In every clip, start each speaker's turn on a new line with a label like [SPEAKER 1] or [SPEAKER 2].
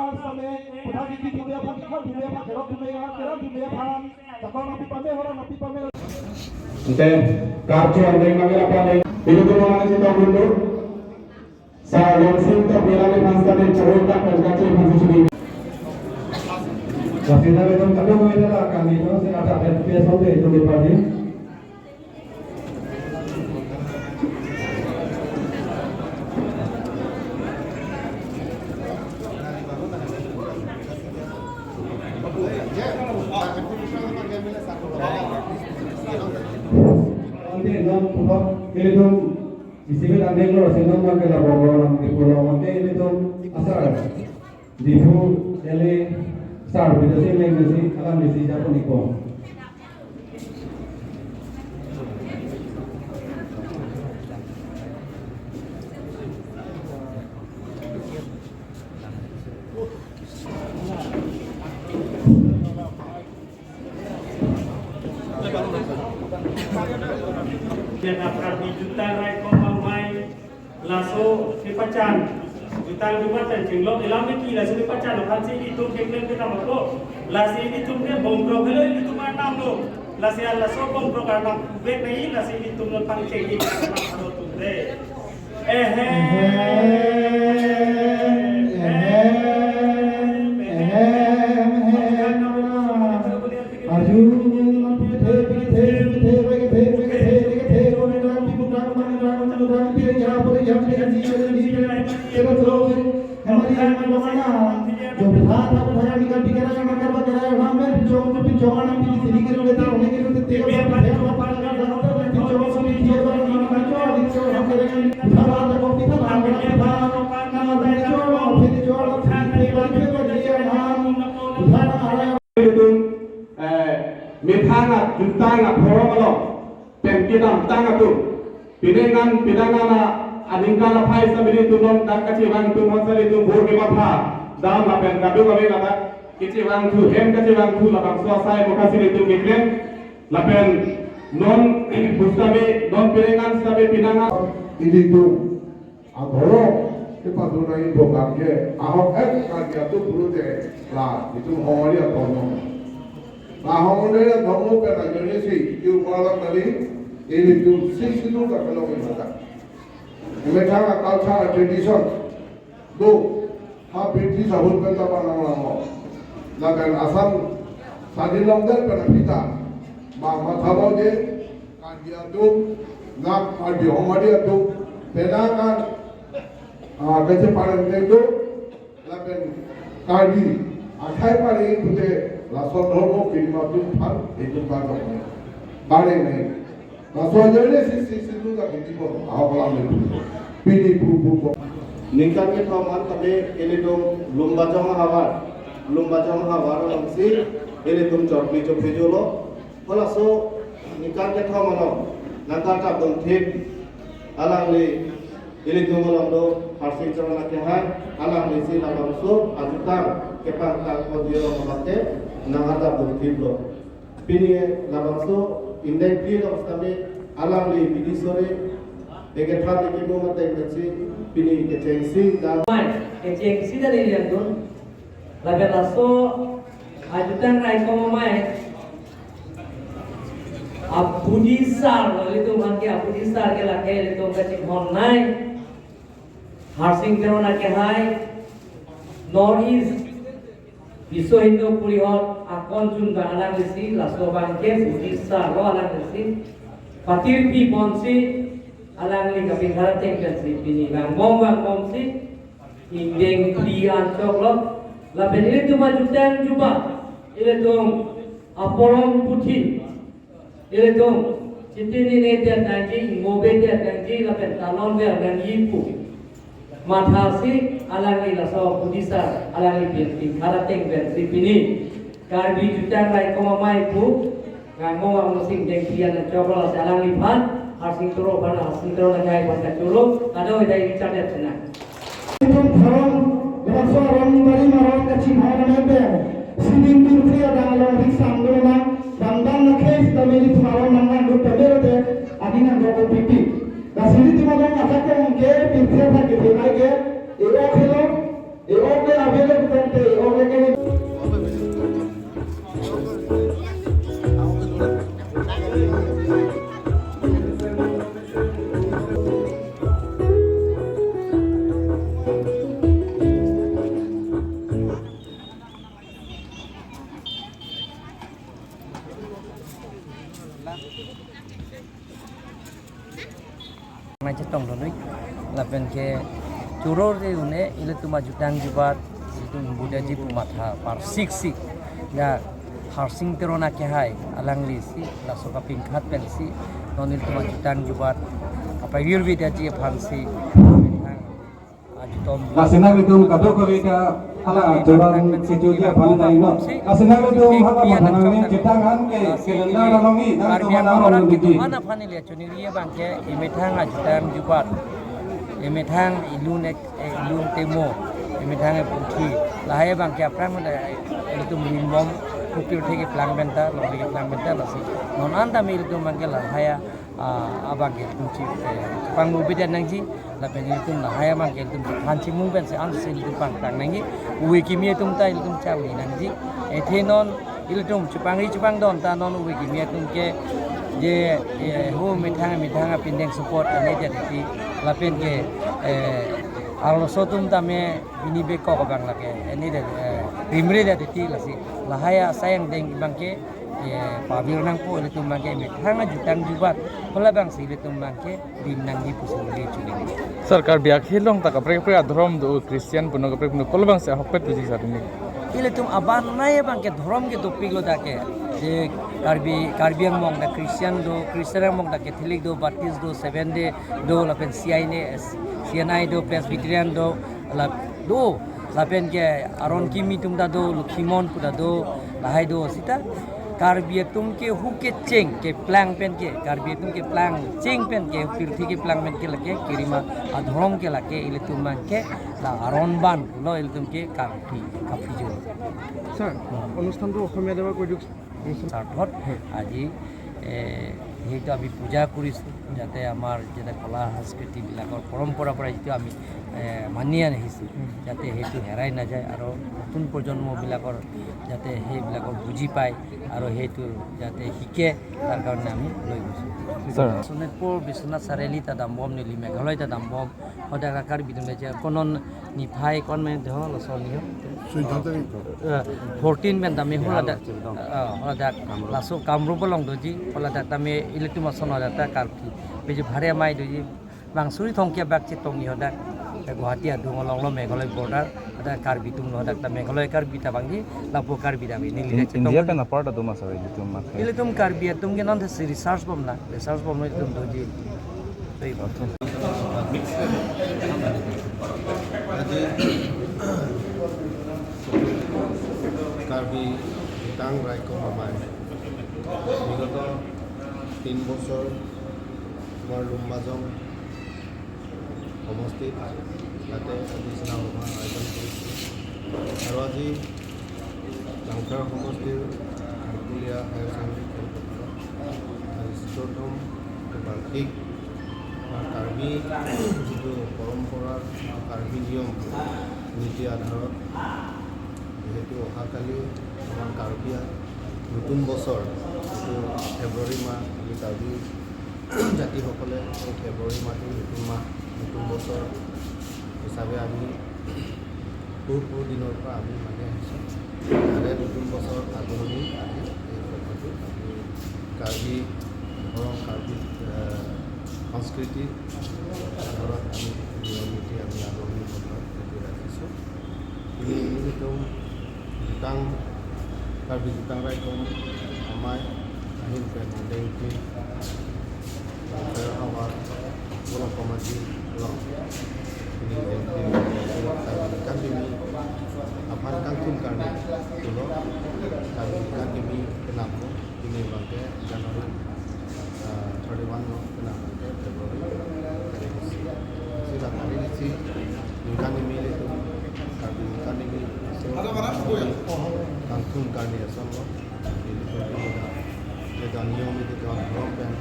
[SPEAKER 1] Al Same, Putaki Tumia Pakika, Tumia Pakero, Tumia, Tumia Pan, Takona Pipame, Hora Pipame.
[SPEAKER 2] Then, Karcho and then Magapane, Pilutumana Mundu, Sarah Sinta, Pirale Pasta, and Chorota, and Gachi Position. La final de un cambio de la camino se trata de pieza de tu partido. Itu isinya ada yang luar sana mungkin ada orang di pulau mungkin itu asal di pulau ele sar beda sih lain sih alam di sini apa nih kok
[SPEAKER 3] Dia dapat juta rai komamai laso kepacan juta jumatan jenglok dalam iki laso kepacan hansi itu keklen kita mako lasi itu ke bombro helo itu mana lo lasi laso bombro karena bek nei lasi itu no pangceng ini karena haro tunde
[SPEAKER 2] Mithangat jutangat horomalo pengkidam tangatu pidangan adingkala phai sabili tunon dakachi wang tu monsali tu bhoge matha dam la pen kadu kami lata kichi wang tu hem kachi wang tu la bang swasai mokasili tu miklen la pen non bustabe non pidangan sabe pidangan
[SPEAKER 4] ini tu agoro kepaduna ibu kakek ahok kakek tu perlu deh lah itu homoli atau non lah homoli atau non pernah jadi sih itu malam kali ini tu sih itu tak kalau kita mereka culture tradition do ha British ahul kata panang lagan asam sadin longgar pernah kita mama thabau je kadia tu nak adi homoli tu pedangan kaca paling itu lagan kadi akhir paling itu lason homo kirimat tu far itu pada balik naik lason jadi sisi itu tak itu awal itu pilih buku
[SPEAKER 5] Ningkan ke thaman tabe ele dom lumba jama hawar langsi ele dom chorpi chophe jolo hola so ningkan ke thamano nangka ka dom thip alang le ele dom lando harsing chana ke hai alang le si labam so ajutar ke pang kal ko dio mate nangata dom thip lo pini labam so indai pi lo tabe alang le bidisore Ege thade ki mo mate ngasi pini ke cengsi dan
[SPEAKER 6] cengsi dari dia tu laga laso ajutan rai komamai apudisar itu mangke apudisar ke lake itu kacik honai harsing kerona ke hai north east Biswa Hindu Purihot akon jun alang desi laso bangke pudisar lo alang desi patir pi ponsi alang li kaping harateng kasi pini bang bom si indeng krian coklo la benile tu majutan juba ile tu apolong puthi ile tu cintini ne dia tanji ngobe dia tanji la pen talon dia dan yipu mathasi alang li laso pudisa alang li pin harateng kasi pini karbi jutan rai komamai pu ngamo ang musing deng krian coklo alang li pan Harsing turo nagai pada turo ada wedai cadet cina.
[SPEAKER 1] Itu orang berasa orang bari maron kecil orang nebe. Sini turki ada orang risang dulu Bangdan nakes tamili tumaron mangan dulu tamil de adina gogo pipi. Nah sini tumaron ada ke mungkin pintar tak kita lagi. Ero ke abele bukan
[SPEAKER 6] turor de une ile tuma jutang jubat itu budaji pumatha par sik ya harsing terona ke hai alang lisi la soka pingkhat pensi non il tuma jutang jubat apa yurbi daji phansi ajutom
[SPEAKER 2] Kasinag itu kadok kawita ala joran situnya pandai no. Kasinag itu hata mathanang jitangan ke kelenda ranongi dan tumana
[SPEAKER 6] gitu mana panil ya chuni ria bangke imethang ajutang jubat imethang ilun temo imethang puthi lahai bangke aprang manda itu minimum kupir theke plang benta lori plang benta lasi non anda mil itu bangke lahaya abangke kunci pangmu beda nangji la pengi tum lahaya bangke tum hanci mung ben se an se itu pang tang nangji uwe kimia tum ta tum chawi nangji ethenon iltum cupang don ta non uwe kimia tum ke je ho mithanga pindeng support ane jadi lapen ke alo sotum tame bini beko ko bang lake ini de rimre de ti lasi lahaya sayang deng bangke pabir nang po itu bangke mithanga jutang jubat hola bang si itu bangke rim nang di pusuli chuli
[SPEAKER 7] सरकार बिया खेलों तक अपने धर्म दो क्रिश्चियन पुनो अपने कोलबंग से हकपत तुझी Sarni
[SPEAKER 6] ile tum aban nai bangke dhrom ke dopik lo dake je karbiang mong da christian mong da catholic do baptist do seven day do lapen CNI do presbyterian do lapen ke aron kimi tum da do lukhimon puda do lahai do sita karbiya tum ke huke cheng ke plang pen ke karbiya tum ke plang cheng pen ke pirthi ke plang pen ke lake kirima adhrom ke lake ile tum ke la aron ban lo ile tum ke kafi jo
[SPEAKER 7] sir অনুষ্ঠানটো অসমীয়া দেৱা কৈ দিয়ক
[SPEAKER 6] স্বাৰ্থত আজি সেইটো আমি পূজা কৰিছোঁ যাতে আমাৰ যেনে কলা সংস্কৃতিবিলাকৰ পৰম্পৰাৰ পৰা যিটো আমি মানি আহিছোঁ যাতে সেইটো হেৰাই নাযায় আৰু নতুন প্ৰজন্মবিলাকৰ যাতে সেইবিলাকৰ বুজি পায় আৰু সেইটো যাতে শিকে তাৰ কাৰণে আমি লৈ গৈছোঁ শোণিতপুৰ বিশ্বনাথ চাৰিআলি তাদাম্বম নেলি মেঘালয় তাদাম্বম সদায় আকাৰ বিদুনে যে কনন নিফাই কন মানে দেহ লচনি 14 men dami holadak laso kamru bolong doji holadak dami iletuma sonodata karpi beju bhare mai doji bangsuri thongke bak chitong ni hodak Guwahati adungolong lo Meghalaya border ada karbi tum hodak ta Meghalaya karbi ta bangi lapo karbi da ni lile chitong
[SPEAKER 7] India pe na parta duma sabe tum mat
[SPEAKER 6] iletum karbi tum ke non the research bom tum doji
[SPEAKER 5] Karbi টাং ৰাইকম মামাই বিগত 3 বছৰ আমাৰ লুম্বাজং সমষ্টিত তাতে আজি চিনাসভাৰ আয়োজন কৰিছোঁ আৰু আজি লাংখাৰ সমষ্টিৰ মুকলীয়া হায়াৰ ছেকেণ্ডেৰী খেলপথাৰত আজি ৪ৰ্থম বাৰ্ষিক কাৰ্বি যিটো পৰম্পৰাৰ কাৰ্বি নিয়ম নীতি আধাৰত যিহেতু অহাকালি আমাৰ কাৰ্বিয়া নতুন বছৰ যিটো ফেব্ৰুৱাৰী মাহ আমি কাৰ্বি জাতিসকলে এই ফেব্ৰুৱাৰী মাহটো নতুন বছৰ হিচাপে আমি পূৰ্বৰ দিনৰ পৰা আমি মানি আহিছোঁ তাৰে নতুন বছৰ আগৰণি আজি এই কথাটো আমি কাৰ্বি ধৰক কাৰ্বি সংস্কৃতি আধাৰত আমি নিয়ম নীতি আমি আগৰণি কথাত ৰাখিছোঁ একদম jutang karbi jutang raikong amai ahin pen dengki awal bolong komadi bolong ini dengki kan ini apan kangkum karni dulu kami kan ini kenapa ini bangke Januari 31 no kenapa Februari sudah hari ini sih kan ini itu karbi kan ini Langsung kami asal lo, ini kita niat itu kan program,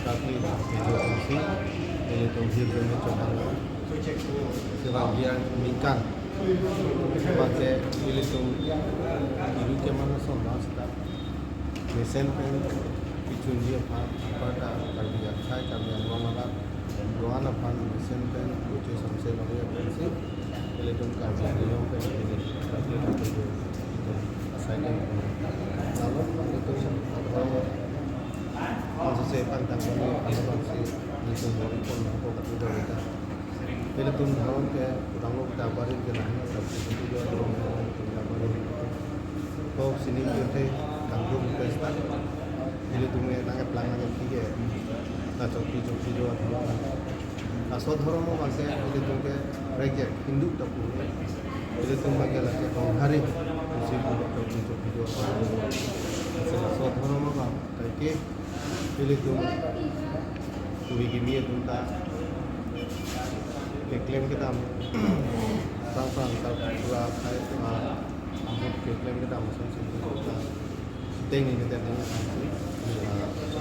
[SPEAKER 5] tapi itu sih, ini tuh hiburan coba lo, sebagian mikan, sebagai ini tuh ibu kemana soal staf, mesin pen, picunji apa kami jakai kami anggaman doan apa mesin pen, uji sampai lagi apa sih, ini tuh kami niat pen ini. Asalnya, lalu itu kalau saya pandang ini masih itu pun aku kata kita Ele tum dharon ke rango dabari ke nahi sabse kutu jo tum dabari to sini ke kanggo ke sta ele tum e nage plan nage pige na chokki jo dharon aso dharon mo mase ele tum ke rege hindu tapu ele tum ma ke lake konghari kusi chokki jo aso dharon mo ba ke ele tum gimi tum ta klaim kita sang pura kai amut klaim kita masuk sini kita tengi kita tengi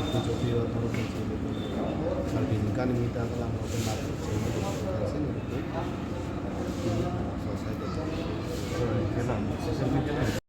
[SPEAKER 5] itu joki atau sini itu kan kita kalau mau benar sini itu selesai.